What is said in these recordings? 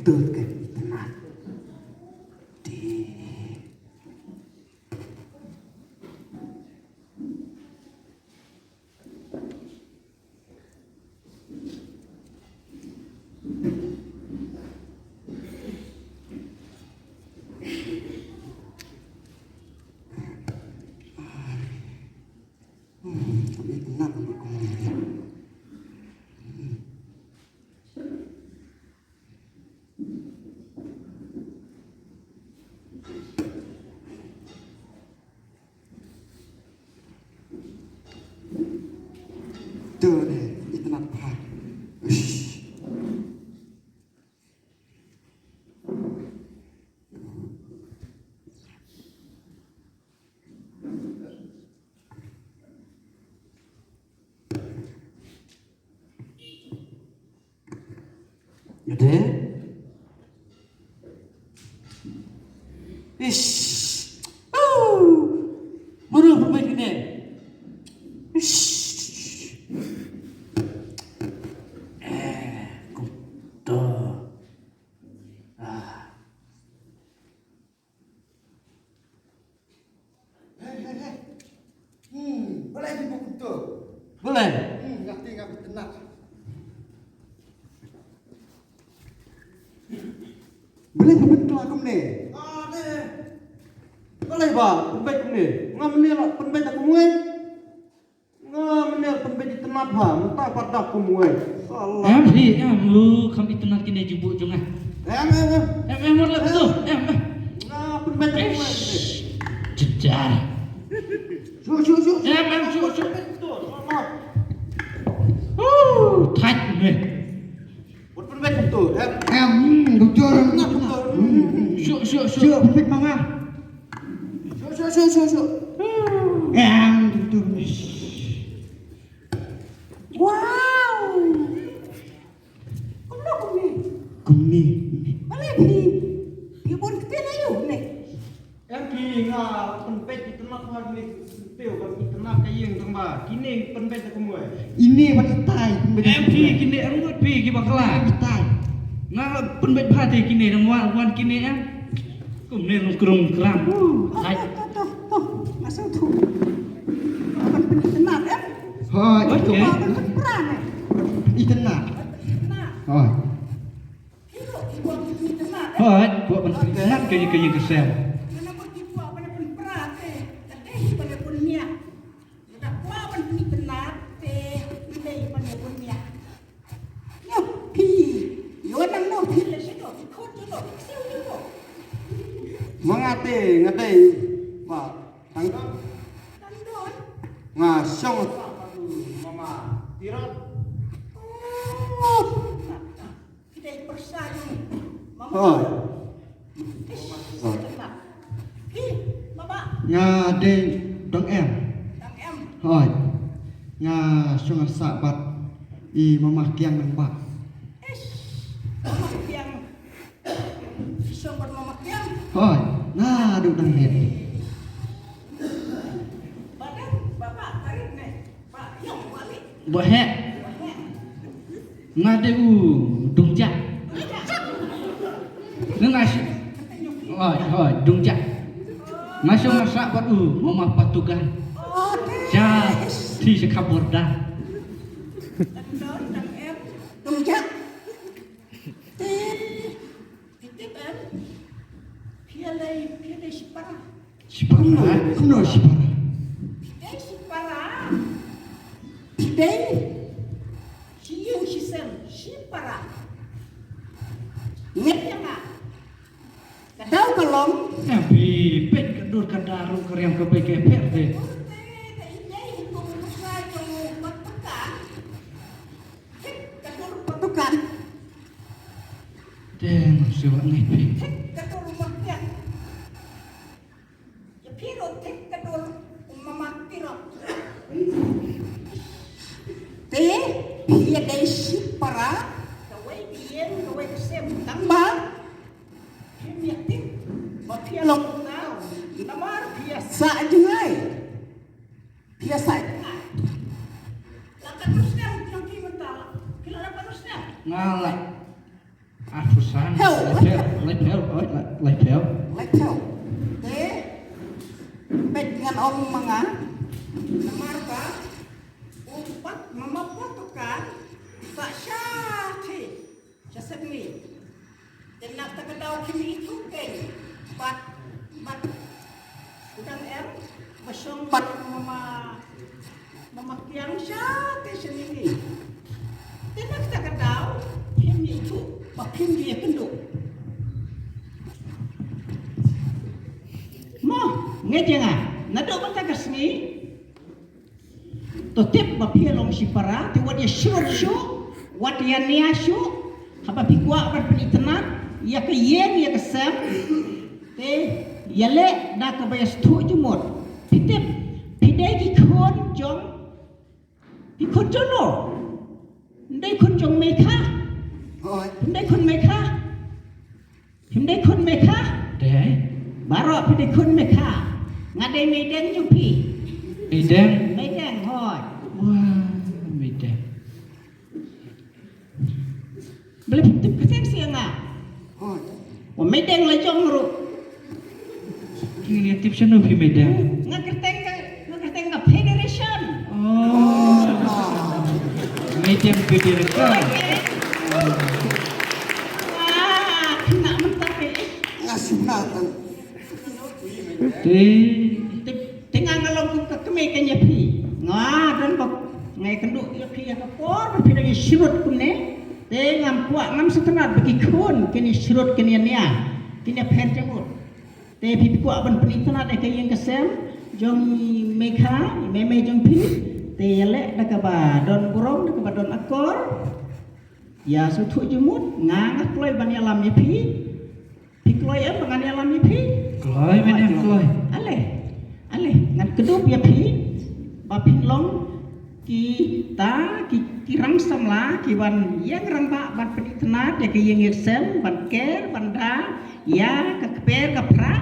Tutkan tenang. Kami tenang untuk kemudian. Tuh deh, itu nampak. Jadi, mana pemain ini? Boleh dibuka tu. Boleh. Ngerti tenang. Boleh betul aku ni. Ni. Boleh bang, pembet aku ni. Ngah menil pembet aku muai. Ngah menil pembet di tenat ha, mentah pada aku muai. Salah. Lu kami tenang kini jubuk jungah. Mulai betul. Ngah pembet aku muai. Jejar. Syuk. Syuk. Betul. Maaf. Tight ni. Buat pembet betul. Jujur. Tenat betul. Syuk. Pipit mangga. Syuk. Betul. Wow. Kenapa aku ni? Kumni. Boleh ni. Dia pun kita na yun ni. Yang kini pembet di tenat ha ni. Teo bagi tenat kayeng tamba. Kini pembet aku muai. Ini pakai tai. MP kini anggut pi ki bakla. Tai. Nga penbet phati kini nang wan kini kum ne nong krung kram. Tight. Tuh. Masuk tu. Kan tenat ya. Hoi. Okey. Kan peran eh. Tenang. Tenat. Hoi. Buat tenat. Hoi, buat penat kaya kesel. Mana pun dibuat pada pun peran eh. Tapi pada pun niat. Tak kuat pun tenat eh. Ini pada pun niat. Yo, pi. Yo nang no pi le sido. Ikut dulu. Siu dulu. Mengate, ngate. Pak, tangkap. Tandon. Ngasong mama. Tirot. Oh. Kita persan. Mama. Oh. Mama. Nga de dong em. Tang em. Hoi. Nga sungai sahabat i mamah kiang nang bak. Mama yang sumber mama yang Hoi. Nah, duk dang net. badan bapak tarik nih. Pak, yang balik. Bahek. Ngade dungjak. Nengas. Hoi, dungjak. Masuk masak buat mama patugan. Oh, Ja, ti sekabur dah. tang em. Tungjak. Titip em. Pialai sipara. Sipara. Kuno sipara. Pialai sipara. Pialai. Siyung sisem sipara. Ingat ya nggak? Kadau kalong. Tapi pet kedur kadaru keriam ke PKPR deh. Deh, masih wak nih. Biasa aja ngai. Biasa aja ngai. Lakan terusnya, nanti mental. Kila lakan terusnya. Ngalah. Afusan. Lepel. Lecau. Bet dengan om mangan. Marba. Umpat memapotukan. Tak syati. Jasad ni. Dan nak terkedau kimi itu keng. Bat. Udang masyong bat memakiang syati sendiri. Dan nak terkedau kimi itu. Bakin dia kenduk. Nghe nga nado ba ta kasni to tip ba pielong si para ti wat ya shur shu wat ya nia shu haba pikwa ba penitnat ya ke yen ya ke sam te yale da ka ba stu jumot pitip pidai ki khon jong ki khon jono ndai khon jong me kha oi ndai khon me kha ndai khon me kha Để baro pidai khon me kha ngadai medan jupi medan hoi Wah, medan. boleh tip keseng siang ah hoi wa medan la jong ru Ini tip sana pi medan. ngakerteng ka federation Oh. Medan federation. ah kena mentah ngasih natang tengah ngalong ke kemai kanya pi dan kok ngai kenduk ya pi ya kapor pi dengan surut kumne ngam puak ngam setenat bagi kun kini surut kini nia kini pher jamut te pi puak ban penitnat ke yang kesem jong mekha meme jong pi te yale dakaba don burong dakaba don akor ya sutu jumut ngang kloi ban yalam ya pi kloi em ban yalam ya pi Kloi medan kloi. Ale ngan kedup ya pi ba pinglong ki rang samla ki ban yang rang ba ban penitnat ya ki yang eksem ban ker banda ya ka keper ka pra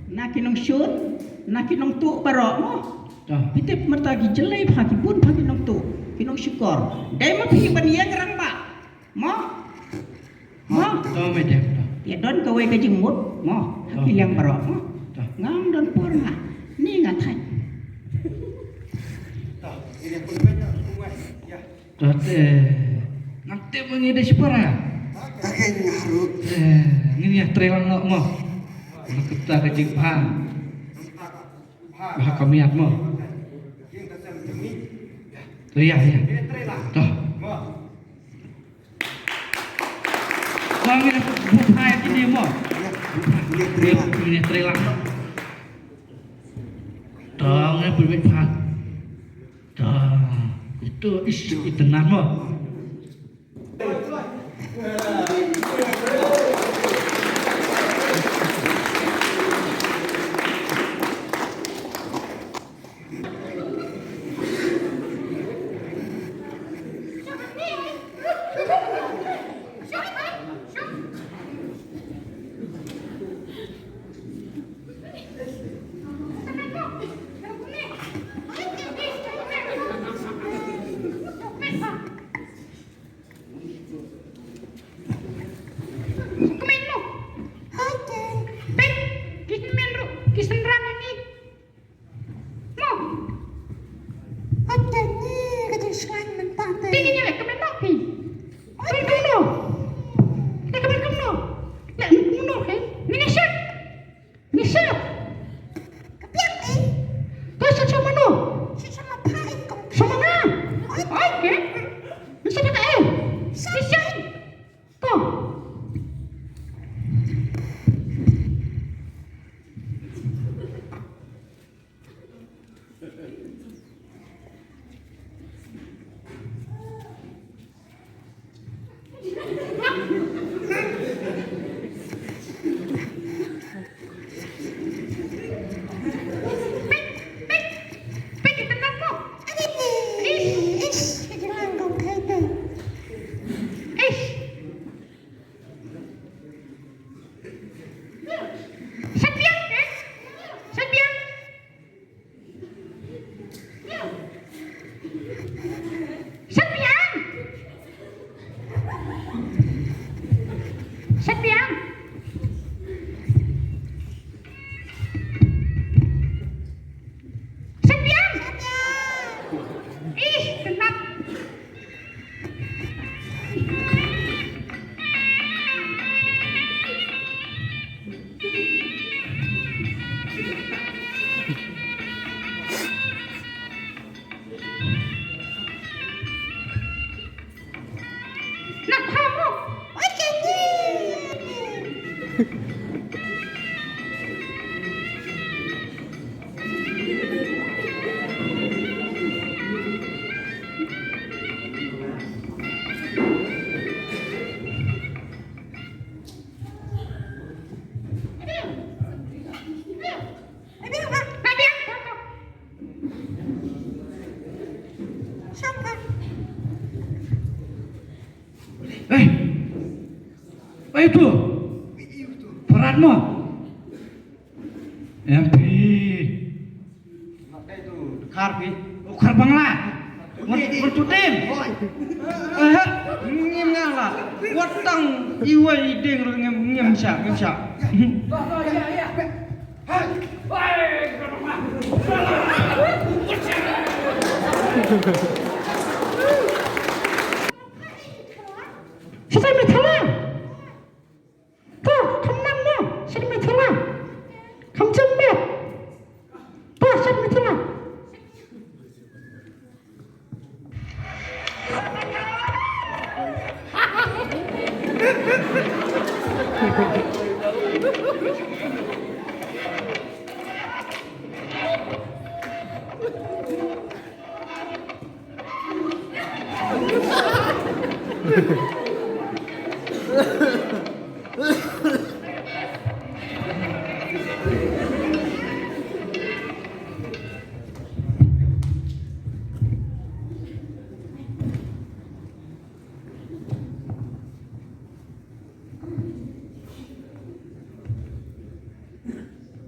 na kinong syun na kinong tu barok mo pitip merta ki jelai pha ki bun pha kinong tu kinong syukor dai ma pi ban yang rang ba mo Medan. ya don ka we ka jengmut mo ki yang barok mo ngam don purna ni ngatai Tote. Nanti mengide separa. kakek ngaru Ini ya trailer nok mo. Kita ke Jepang. Bah kamiat mo. Tuh ya. Tuh. Bang ini bukai ini mo. Ini trailer nok. Dong ini berbeda pak. Dong itu tenan mo. Sepiang. Sepiang. Ih, kenapa? Nak kamu? Oh, janji. Apa itu? Peranmu? MP. Maka itu karpi. Ukar bangla. Bercutim. Ngim ngala. Watang iwai ding ngim syak. Saya metelah. Tuh, kenapa? Saya metelah. Kamu cembet. Tuh, saya metelah.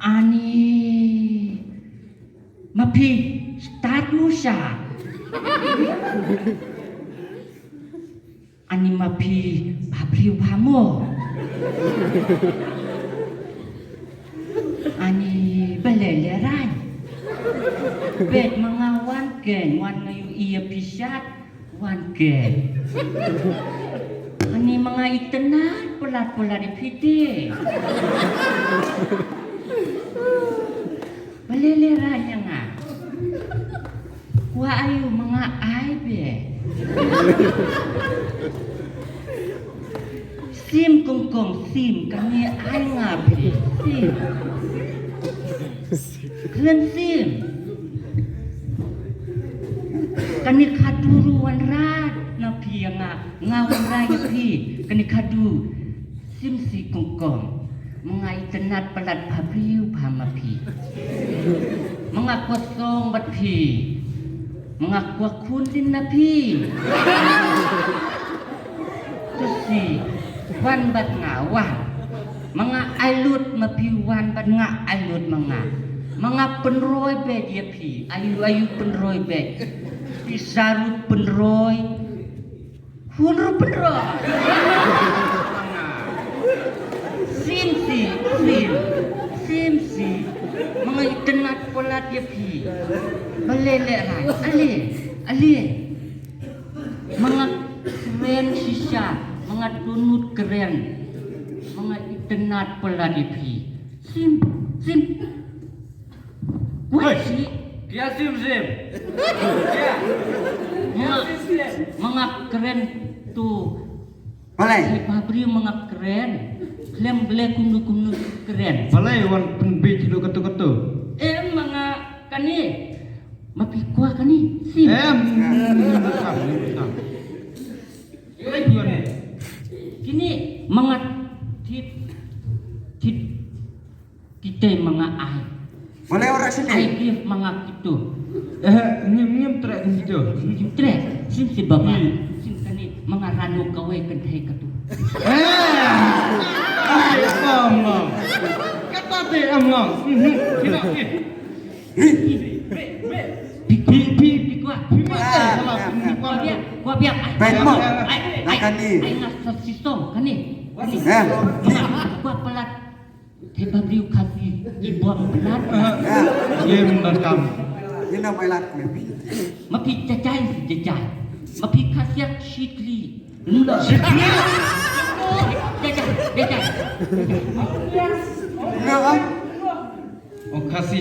Ani mapi start musa ani mapi papriu pamo ani beleleran bet mengawan gen wan ngayu iya pisat wan gen ani mengai tenan pelat-pelat di piti belelerannya nga wa ayu mga ay be sim kongkong sim kami ay nga be sim klan sim kani kaduruan rat na piya ngawan raya pi kani kadu sim si kongkong mga itenat pelat pabriu pamapi mga kosong bat pi mga kwakuntin na pi tusi wan bat ngawan mga alut mapiwan bat nga alut mga penroy be dia pi ayu penroy be pisarut penroy hunru penroy sim mga itenat polat ya pi balele rai ali mga keren sisa mga tunut keren mga itenat polat ya pi sim wah si Dia sim. Mga keren tu. Balai. Pabri mga keren. Klem ble kumnu keren. Balai wan penbij lu ketu-ketu. Mga kani mapikwa kani sim. Bukan. Kini mga tit kita mga ay. Boleh orang I sini. give mga kito. Ngim trek gitu. Tre sim si baba. Sim kani mga rano kaway kantay kato. Ay, amlang. Kata te amlang. Kina. Pikwa. Kwa biak. Baik, Mak. Ay nasa sistem kani. buat pelat. Tebak riu kasih ibuang pelat. Ye min dan kam. Ini nama ilat mimpi. Mapi jajai jajai. Mapi kasiak shitli. Lula shitli. Jajai. Enggak kan? Oh kasih